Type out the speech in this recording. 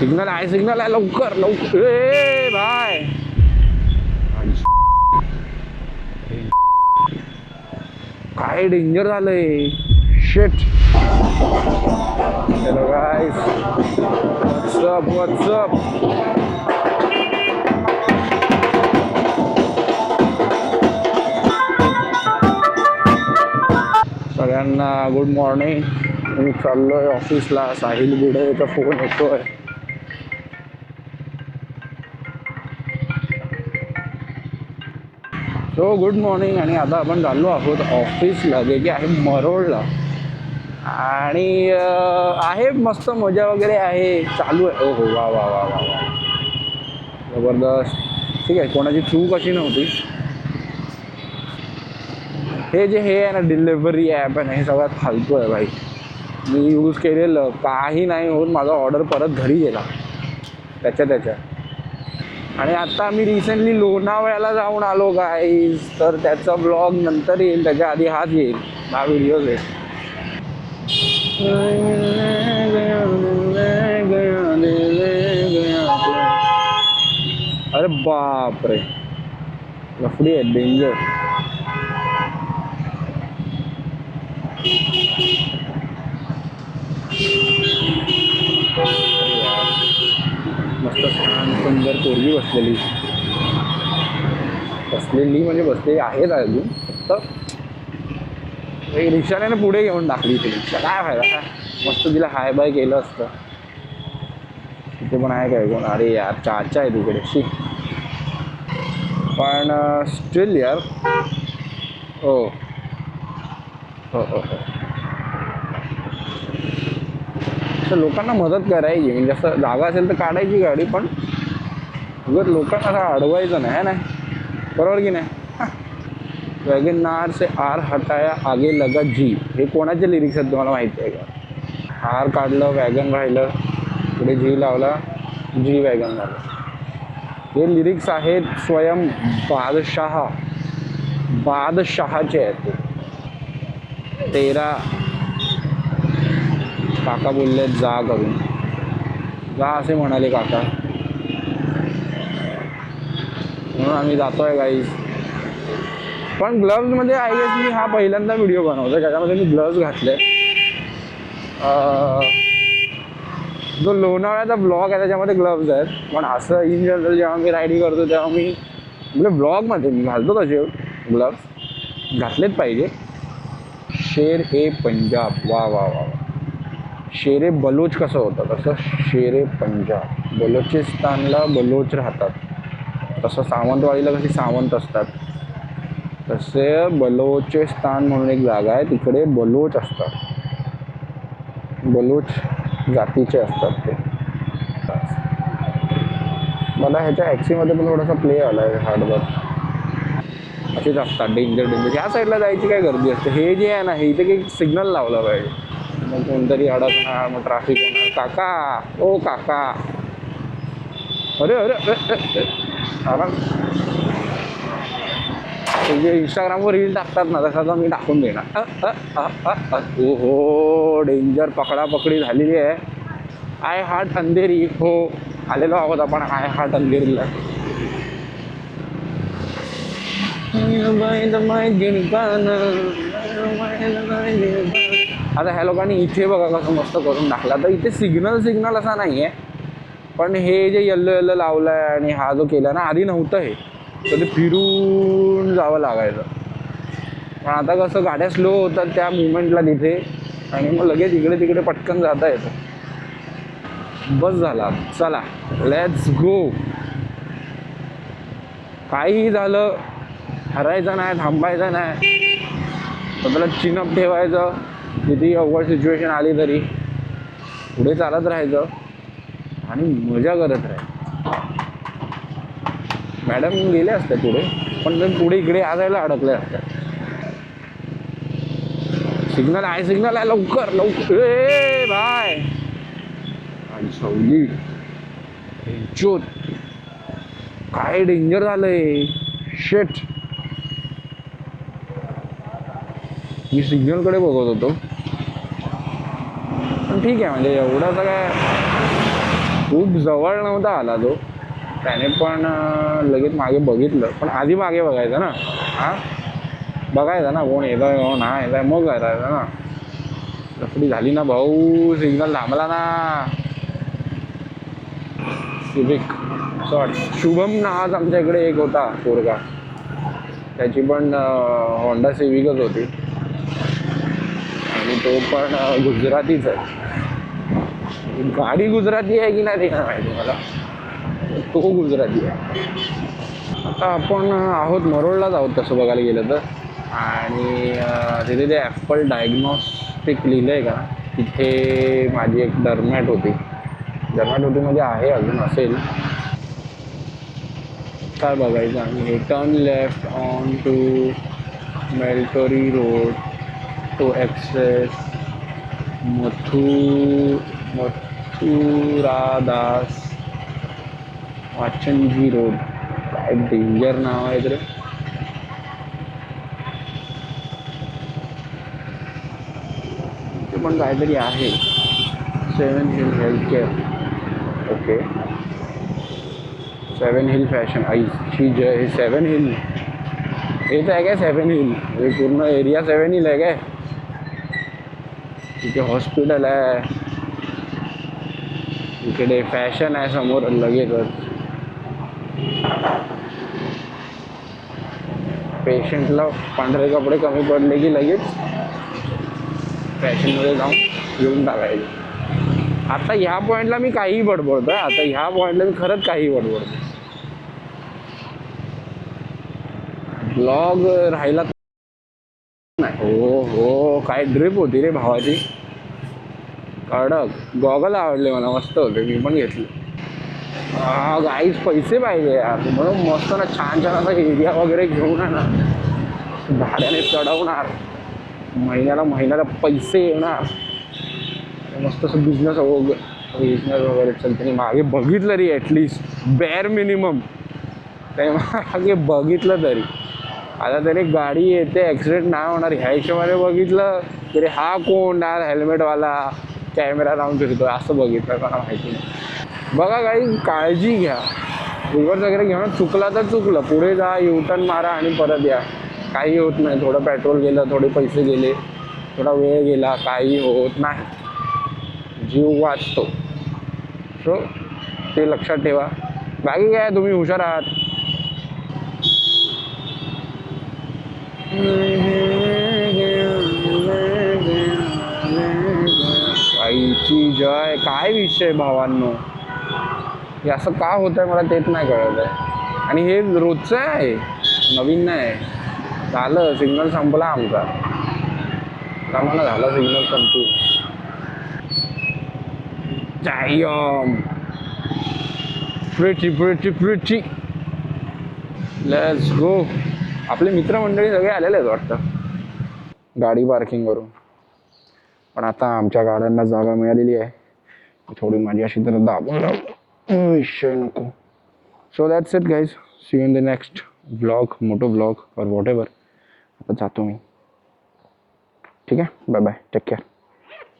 Signal आहे लवकर लवकर ए भाय काय डेंजर झालंय शिट हॅलो गाईस व्हॉट्सअप सगळ्यांना गुड मॉर्निंग मी चाललोय ऑफिसला साहिल गुडेचा फोन येतोय सो गुड मॉर्निंग आणि आता आपण चाललो आहोत ऑफिसला जे की आहे मरोळला आणि आहे मस्त मजा वगैरे आहे चालू आहे ओ हो वा वा वा वा वा जबरदस्त ठीक आहे कोणाची चूक अशी नव्हती हे जे हे आहे ना डिलिव्हरी ॲप आहे ना हे सगळ्यात फालतू आहे भाई मी यूज केलेलं काही नाही होत माझा ऑर्डर परत घरी गेला त्याच्या आणि आता आम्ही रिसेंटली लोणावळ्याला जाऊन आलो गाईज तर त्याचा ब्लॉग नंतर येईल त्याच्या आधी हाच येईल हा व्हिडिओज आहे अरे बापरे लफडी आहे डेंजर मस्त छान सुंदर पोरगी बसलेली म्हणजे बसलेली आहेत अजून फक्त रिक्षाने पुढे घेऊन टाकली ती रिक्षा काय फायदा मस्त तिला हाय बाय केलं असतं तिथे पण आहे काय कोण अरे यार चाचा आहे तिकडे शी पण स्टील यार हो हो हो हो लोकांना मदत करायची म्हणजे असं जागा असेल तर काढायची गाडी पण उगाच लोकांना असं अडवायचं नाही ना बरोबर की नाही वॅगनार से आर हटाया आगे लगा जी हे कोणाचे लिरिक्स आहेत तुम्हाला माहिती आहे का आर काढलं वॅगन राहिलं पुढे जी लावला जी वॅगन झालं हे लिरिक्स आहेत स्वयं बादशाहाचे आहेत ते तेरा काका बोलले जा करून जा असे म्हणाले काका म्हणून आम्ही जातोय गाईज पण ग्लव्जमध्ये आय गेस मी हा पहिल्यांदा व्हिडिओ बनवतो त्याच्यामध्ये मी ग्लव्ज घातले जो लोणावळ्याचा ब्लॉग आहे त्याच्यामध्ये ग्लव्ज आहेत पण असं इन जनरल जेव्हा मी रायडिंग करतो तेव्हा मी म्हणजे ब्लॉगमध्ये मी घालतो तसे ग्लव्ज घातलेच पाहिजे शेर ए पंजाब वा वा वा शेरे बलोच कसं होतं तसं शेरे पंजाब बलोचिस्तानला बलोच राहतात तसं सावंतवाडीला कशी सावंत असतात तसे बलोचिस्तान म्हणून एक जागा आहे तिकडे बलोच असतात बलोच जातीचे असतात ते मला ह्याच्या ॲक्सीमध्ये पण थोडासा प्ले आला आहे हार्डवर असेच असतात डेंजर ह्या साईडला जायची काय गर्दी असते हे जे आहे ना हे इथे काही सिग्नल लावला पाहिजे मग कोणतरी अडकणार मग ट्रॅफिक होणार काका ओ काका अरे अरे आराम जे इंस्टाग्रामवर रील टाकतात ना तसा मी टाकून देणार ओ हो डेंजर पकडापकडी झालेली आहे आय हार्ट अंधेरी हो आलेलो आहोत आपण आय हार्ट अंधेरीला आता ह्या लोकांनी इथे बघा कसं मस्त करून टाकला तर इथे सिग्नल असा नाही आहे पण हे जे येल्लो लावलं आहे आणि हा जो केला ना आधी नव्हतं हे तर ते फिरून जावं लागायचं पण आता कसं गाड्या स्लो होतात त्या मुवमेंटला तिथे आणि मग लगेच इकडे तिकडे पटकन जाता येतं बस झाला चला लेट्स गो काहीही झालं हरायचं नाही थांबायचं नाही स्वतःला चिनअप ठेवायचं किती अवघड सिच्युएशन आली तरी पुढे चालत राहायचं आणि मजा करत राहायचं मॅडम गेले असते पुढे पण ते पुढे इकडे यायला अडकले असतात सिग्नल आहे लवकर लवकर ए भाय आणि सवली चोत काय डेंजर झालंय शेट मी सिग्नलकडे बघत होतो पण ठीक आहे म्हणजे एवढं तर काय खूप जवळ नव्हता आला तो, त्याने पण लगेच मागे बघितलं, पण आधी मागे बघायचं ना. हां, बघायचं ना कोण येतं आहे कोण हा येतं आहे, मग करायचं ना. लफडी झाली ना भाऊ, सिग्नल थांबला ना. सिविक असं वाटतं. शुभम नावाचा आमच्या इकडे एक होता पोरगा, त्याची पण होंडा सिविकच होती आणि तो पण गुजरातीच आहे. गाडी गुजराती आहे की नाही ते नाही माहिती मला, तो गुजराती आहे. आता आपण आहोत मरोळलाच आहोत तसं बघायला गेलं तर, आणि तिथे ते ॲपल डायग्नॉस्टिक लिहिलं आहे का, तिथे माझी एक डरमॅट होती म्हणजे आहे अजून असेल. काय बघायचं आणि हे टर्न लेफ्ट ऑन टू मेल्टोरी road to access Mathuradas Vasanji road. काय डेंजर नाव आहे तर. ते पण काहीतरी आहे, 7 hill health care. Okay, 7 hill fashion आईची जय. हे 7 हिल हेच आहे काय? 7 हिल हे पूर्ण एरिया 7 हिल आहे काय? तिथे हॉस्पिटल आहे, इकडे फॅशन आहे समोर लगेचच. पेशंटला पांढरे कपडे कमी पडले की लगेच फॅशनमध्ये जाऊन घेऊन टाकायचे. आता ह्या पॉईंटला मी काहीही बडबडतोय, आता ह्या पॉईंटला मी खरंच काही बडबडतो. ब्लॉग राहिला नाही. हो हो, काय ड्रिप होती रे भावाची, कडक. गॉगल आवडले मला, मस्त होते, मी पण घेतले. गाईच पैसे पाहिजे यार, म्हणून मस्त ना छान छान असा एरिया वगैरे घेऊन आहे ना, भाड्याने चढवणार, महिन्याला पैसे येणार, मस्त असं बिझनेस वगैरे चल. त्यांनी मागे बघितलं रे ॲटलिस्ट, बेअर मिनिमम त्याने मागे बघितलं तरी. आता तरी गाडी येते, ॲक्सिडेंट नाही होणार ह्या हिशोबाने बघितलं तरी, हा कोण यार हेल्मेटवाला कॅमेरा लावून फिरतोय असं बघितलं, मला माहिती नाही. बघा काही काळजी घ्या, रिव्हर्स वगैरे घेऊन चुकला तर चुकलं, पुढे जा, युटर्न मारा आणि परत या, काही होत नाही. थोडं पेट्रोल गेलं, थोडे पैसे गेले, थोडा वेळ गेला, काही होत नाही, जीव वाचतो. सो ते लक्षात ठेवा. बाकी काय, तुम्ही हुशार आहात. आईची जय. काय विषय भावांनो, हे असं का होत आहे मला तेच नाही कळत आहे. आणि हे रोजचं आहे, नवीन नाही. झालं सिग्नल संपला आमचा, आम्हाला झाला सिग्नल संपू. जायम प्रिटी लेट्स गो. आपले मित्रमंडळी सगळे आलेले आहेत वाटतं गाडी पार्किंगवरून, पण आता आमच्या गाड्यांना जागा मिळालेली आहे. थोडी माझी अशी तर दाबून विषय नको. So that's it guys, see you in the next blog, moto blog or whatever. आता जातो मी, ठीक आहे, बाय बाय, टेक केअर.